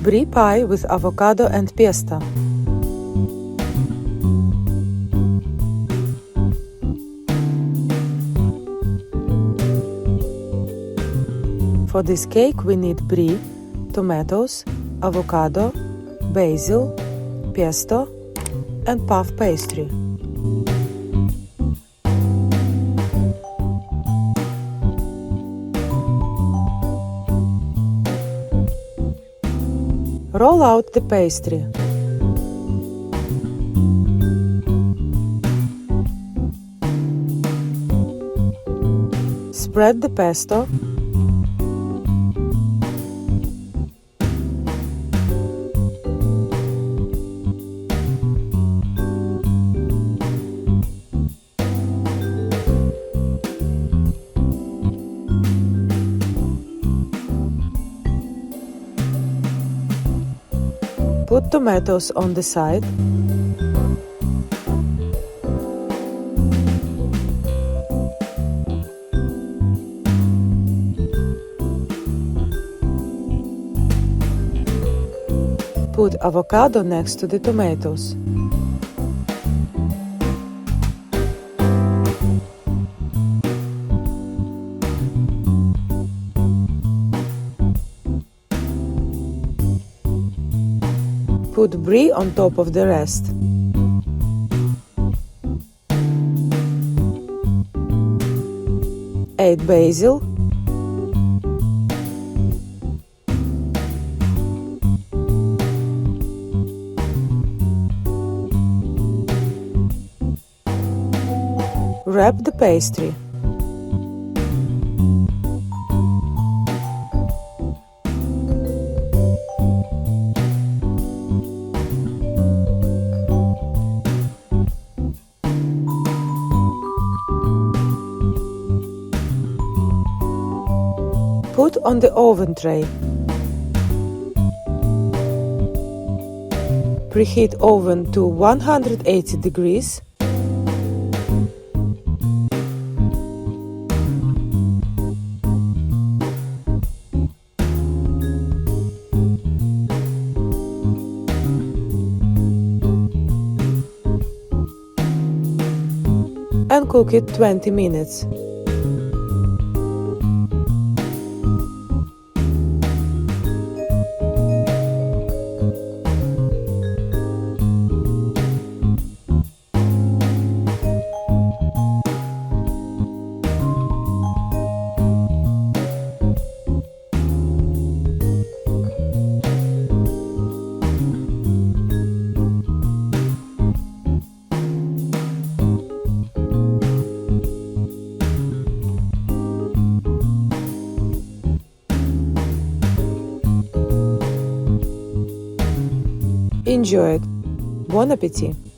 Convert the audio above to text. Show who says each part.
Speaker 1: Brie pie with avocado and pesto. For this cake we need brie, tomatoes, avocado, basil, pesto and puff pastry. Roll out the pastry. Spread the pesto. Put tomatoes on the side. Put avocado next to the tomatoes. Put brie on top of the rest. Add basil. Wrap the pastry. Put on the oven tray. Preheat oven to 180 degrees. And cook it 20 minutes. Enjoy it. Bon appétit!